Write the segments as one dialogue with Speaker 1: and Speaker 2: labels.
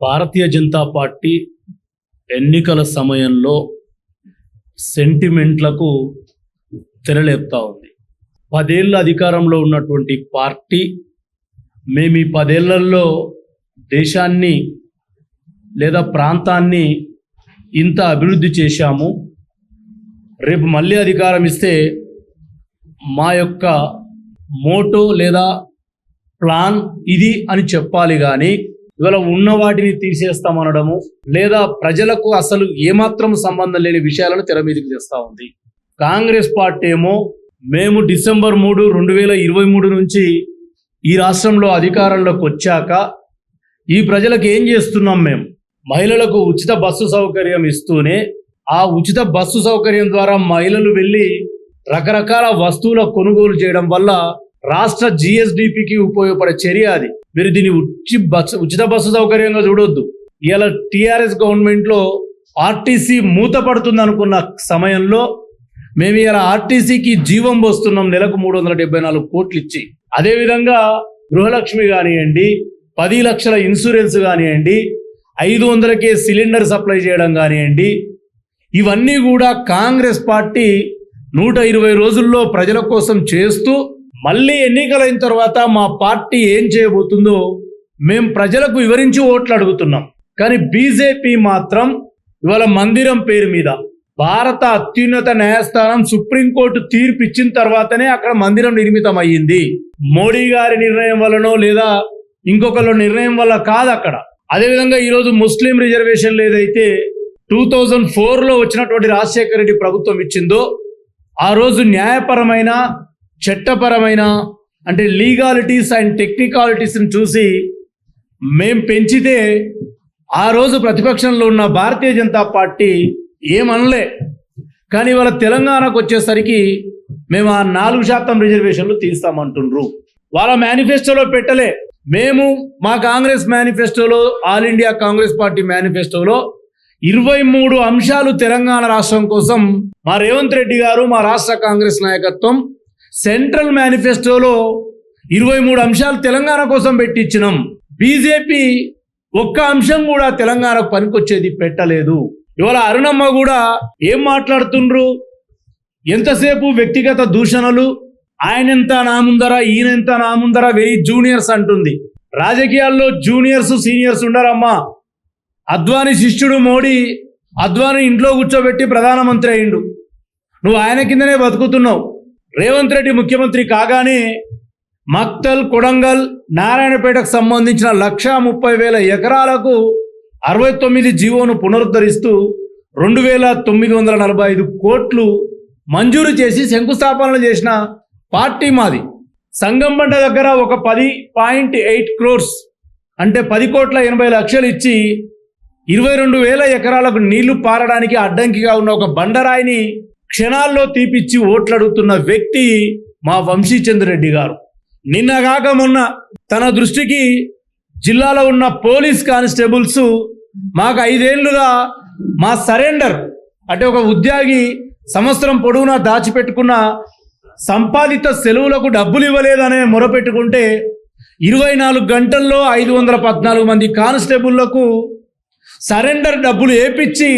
Speaker 1: Bharatiya Janata party ఎన్నికల సమయంలో సెంటిమెంట్లకు తెరలేపుతా ఉంది. 10 ఏళ్ళ అధికారంలో ఉన్నటువంటి పార్టీ మేము ఈ 10 ఏళ్లలో దేశాన్ని లేదా ప్రాంతాన్ని ఇంత అభివృద్ధి చేశాము, రేపు మళ్ళీ అధికారం ఇస్తే మా యొక్క మోటో లేదా ప్లాన్ ఇది అని చెప్పాలి. కానీ ఇవాళ ఉన్న వాటిని తీసేస్తామనడము లేదా ప్రజలకు అసలు ఏమాత్రం సంబంధం లేని విషయాలను తెర మీదకి తెస్తా ఉంది. కాంగ్రెస్ పార్టీ ఏమో మేము డిసెంబర్ 3, 2023 నుంచి ఈ రాష్ట్రంలో అధికారంలోకి వచ్చాక ఈ ప్రజలకు ఏం చేస్తున్నాం, మేము మహిళలకు ఉచిత బస్సు సౌకర్యం ఇస్తూనే ఆ ఉచిత బస్సు సౌకర్యం ద్వారా మహిళలు వెళ్ళి రకరకాల వస్తువుల కొనుగోలు చేయడం వల్ల రాష్ట్ర జిఎస్డిపికి ఉపయోగపడే చర్య అది. మీరు దీన్ని ఉచిత బస్సు సౌకర్యంగా చూడొద్దు. ఇవాళ టిఆర్ఎస్ గవర్నమెంట్లో ఆర్టీసీ మూతపడుతుంది అనుకున్న సమయంలో మేము ఇలా ఆర్టీసీకి జీవం పోస్తున్నాం, నెలకు 374 కోట్లు ఇచ్చి. అదేవిధంగా గృహలక్ష్మి కానివ్వండి, 10 లక్షల ఇన్సూరెన్స్ కానివ్వండి, 500కే సిలిండర్ సప్లై చేయడం కానివ్వండి, ఇవన్నీ కూడా కాంగ్రెస్ పార్టీ 120 రోజుల్లో ప్రజల కోసం చేస్తూ మళ్ళీ ఎన్నికలైన తర్వాత మా పార్టీ ఏం చేయబోతుందో మేము ప్రజలకు వివరించి ఓట్లు అడుగుతున్నాం. కానీ బీజేపీ మాత్రం ఇవాళ మందిరం పేరు మీద భారత అత్యున్నత న్యాయస్థానం సుప్రీంకోర్టు తీర్పు ఇచ్చిన తర్వాతనే అక్కడ మందిరం నిర్మితం అయ్యింది. మోడీ గారి నిర్ణయం వల్లనో లేదా ఇంకొకళ్ళ నిర్ణయం వల్ల కాదు అక్కడ. అదేవిధంగా ఈరోజు ముస్లిం రిజర్వేషన్లు ఏదైతే 2004లో వచ్చినటువంటి రాజశేఖర రెడ్డి ప్రభుత్వం ఇచ్చిందో ఆ రోజు న్యాయపరమైన చట్టపరమైన అంటే లీగాలిటీస్ అండ్ టెక్నికాలిటీస్ని చూసి మేం పెంచితే ఆ రోజు ప్రతిపక్షంలో ఉన్న భారతీయ జనతా పార్టీ ఏమనలే. కానీ ఇవాళ తెలంగాణకు వచ్చేసరికి మేము ఆ 4% రిజర్వేషన్లు తీస్తామంటుండ్రు. వాళ్ళ మేనిఫెస్టోలో పెట్టలే. మేము మా కాంగ్రెస్ మేనిఫెస్టోలో, ఆల్ ఇండియా కాంగ్రెస్ పార్టీ మేనిఫెస్టోలో 23 అంశాలు తెలంగాణ రాష్ట్రం కోసం మా రేవంత్ రెడ్డి గారు, మా రాష్ట్ర కాంగ్రెస్ నాయకత్వం సెంట్రల్ మేనిఫెస్టోలో 23 అంశాలు తెలంగాణ కోసం పెట్టించినాం. బీజేపీ ఒక్క అంశం కూడా తెలంగాణకు పనికొచ్చేది పెట్టలేదు. ఇవాళ అరుణమ్మ కూడా ఏం మాట్లాడుతుండ్రు, ఎంతసేపు వ్యక్తిగత దూషణలు, ఆయనెంత నా ముందర, ఈయనెంత నా ముందర, వెరీ జూనియర్స్ అంటుంది. రాజకీయాల్లో జూనియర్స్ సీనియర్స్ ఉండరమ్మా. అద్వానీ శిష్యుడు మోడీ అద్వానీ ఇంట్లో కూర్చోబెట్టి ప్రధానమంత్రి అయిండు, నువ్వు ఆయన కిందనే బతుకుతున్నావు. రేవంత్ రెడ్డి ముఖ్యమంత్రి కాగానే మక్తల్, కొడంగల్, నారాయణపేటకు సంబంధించిన 130,000 ఎకరాలకు 69 జీవోను పునరుద్ధరిస్తూ 2,945 కోట్లు మంజూరు చేసి శంకుస్థాపనలు చేసిన పార్టీ మాది. సంగంబండ దగ్గర ఒక 10.8 crores అంటే 10,80,00,000 ఇచ్చి 22,000 ఎకరాలకు నీళ్లు పారడానికి అడ్డంకిగా ఉన్న ఒక బండరాయిని క్షణాల్లో తీపిచ్చి ఓట్లు అడుగుతున్న వ్యక్తి మా వంశీచంద్రెడ్డి గారు. నిన్నగాక మొన్న తన దృష్టికి జిల్లాలో ఉన్న పోలీస్ కానిస్టేబుల్స్ మాకు 5 ఏళ్లుగా మా సరెండర్ అంటే ఒక ఉద్యోగి సంవత్సరం పొడవునా దాచిపెట్టుకున్న సంపాదిత సెలవులకు డబ్బులు ఇవ్వలేదనే మొరపెట్టుకుంటే 24 గంటల్లో 514 మంది కానిస్టేబుళ్లకు సరెండర్ డబ్బులు ఏపిచ్చి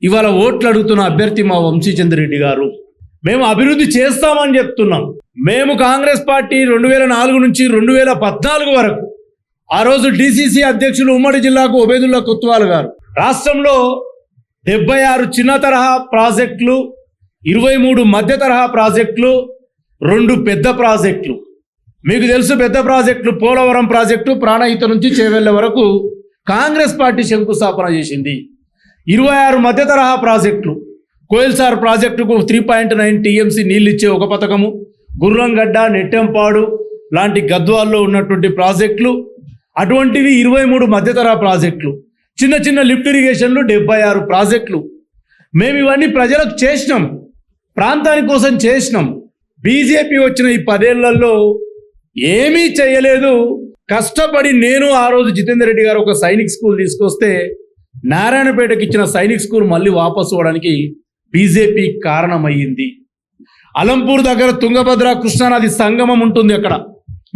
Speaker 1: ఇవాళ ఓట్లు అడుగుతున్న అభ్యర్థి మా వంశీచంద్రెడ్డి గారు. మేము అభివృద్ధి చేస్తామని చెప్తున్నాం. మేము కాంగ్రెస్ పార్టీ 2004 నుంచి 2014 వరకు ఆ రోజు డిసిసి అధ్యక్షులు ఉమ్మడి జిల్లాకు ఒబేదుల్లా కొత్వాల్ గారు, రాష్ట్రంలో 76 చిన్న తరహా ప్రాజెక్టులు, 23 మధ్య తరహా ప్రాజెక్టులు, 2 పెద్ద ప్రాజెక్టులు. మీకు తెలుసు పెద్ద ప్రాజెక్టులు పోలవరం ప్రాజెక్టు ప్రాణహిత నుంచి చేవెళ్ళ వరకు కాంగ్రెస్ పార్టీ శంకుస్థాపన చేసింది. 26 మధ్య తరహా ప్రాజెక్టులు, కోయిల్సార్ ప్రాజెక్టుకు 3.9 టీఎంసీ నీళ్ళు ఇచ్చే ఒక పథకము, గుర్రంగడ్డ, నెట్టెంపాడు లాంటి గద్వాల్లో ఉన్నటువంటి ప్రాజెక్టులు, అటువంటివి 23 మధ్య తరహా ప్రాజెక్టులు. చిన్న చిన్న లిఫ్ట్ ఇరిగేషన్లు 76 ప్రాజెక్టులు. మేము ఇవన్నీ ప్రజలకు చేసినాం, ప్రాంతాని కోసం చేసినాం. బీజేపీ వచ్చిన ఈ 10 ఏళ్లలో ఏమీ చేయలేదు. కష్టపడి నేను ఆ రోజు జితేందర్ రెడ్డి గారు ఒక సైనిక్ స్కూల్ తీసుకొస్తే నారాయణపేటకి ఇచ్చిన సైనిక్ స్కూల్ మళ్ళీ వాపసు పోవడానికి బీజేపీ కారణమయ్యింది. అలంపూర్ దగ్గర తుంగభద్ర కృష్ణానది సంగమం ఉంటుంది, అక్కడ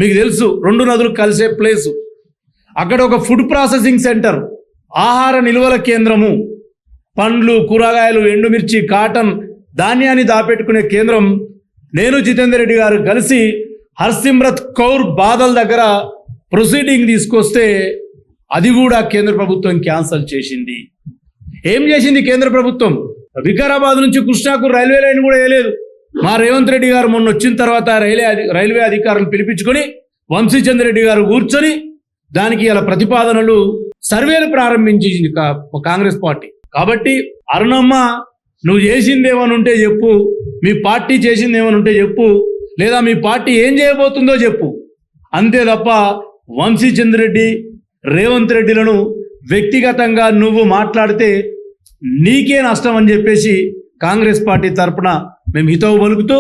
Speaker 1: మీకు తెలుసు 2 నదులు కలిసే ప్లేసు. అక్కడ ఒక ఫుడ్ ప్రాసెసింగ్ సెంటర్, ఆహార నిల్వల కేంద్రము, పండ్లు, కూరగాయలు, ఎండుమిర్చి, కాటన్, ధాన్యాన్ని దాపెట్టుకునే కేంద్రం నేను జితేందర్ రెడ్డి గారు కలిసి హర్సిమ్రత్ కౌర్ బాదల్ దగ్గర ప్రొసీడింగ్ తీసుకొస్తే అది కూడా కేంద్ర ప్రభుత్వం క్యాన్సల్ చేసింది. ఏం చేసింది కేంద్ర ప్రభుత్వం? వికారాబాద్ నుంచి కృష్ణాకు రైల్వే లైన్ కూడా వేయలేదు. మా రేవంత్ రెడ్డి గారు మొన్న వచ్చిన తర్వాత రైల్వే అధికారులను పిలిపించుకొని వంశీచంద్ర రెడ్డి గారు కూర్చొని దానికి ఇలా ప్రతిపాదనలు, సర్వేలు ప్రారంభించింది కాంగ్రెస్ పార్టీ. కాబట్టి అరుణమ్మ, నువ్వు చేసింది ఏమని ఉంటే చెప్పు, మీ పార్టీ చేసింది ఏమని ఉంటే చెప్పు, లేదా మీ పార్టీ ఏం చేయబోతుందో చెప్పు. అంతే తప్ప వంశీచంద్ర రెడ్డి, రేవంత్ రెడ్డిలను వ్యక్తిగతంగా నువ్వు మాట్లాడితే నీకే నష్టం అని చెప్పేసి కాంగ్రెస్ పార్టీ తరఫున మేము హితవు పలుకుతూ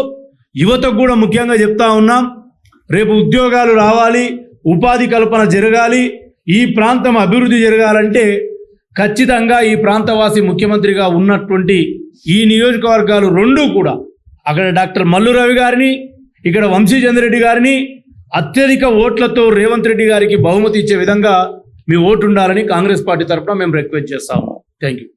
Speaker 1: యువతకు కూడా ముఖ్యంగా చెప్తా ఉన్నాం. రేపు ఉద్యోగాలు రావాలి, ఉపాధి కల్పన జరగాలి, ఈ ప్రాంతం అభివృద్ధి జరగాలంటే ఖచ్చితంగా ఈ ప్రాంతవాసి ముఖ్యమంత్రిగా ఉన్నటువంటి ఈ నియోజకవర్గాలు రెండూ కూడా, అక్కడ డాక్టర్ మల్లు రవి గారిని, ఇక్కడ వంశీచంద్ర రెడ్డి గారిని అత్యధిక ఓట్లతో రేవంత్ రెడ్డి గారికి బహుమతి ఇచ్చే విధంగా మీ ఓటు ఉండాలని కాంగ్రెస్ పార్టీ తరఫున మేము రిక్వెస్ట్ చేస్తాము. Thank you.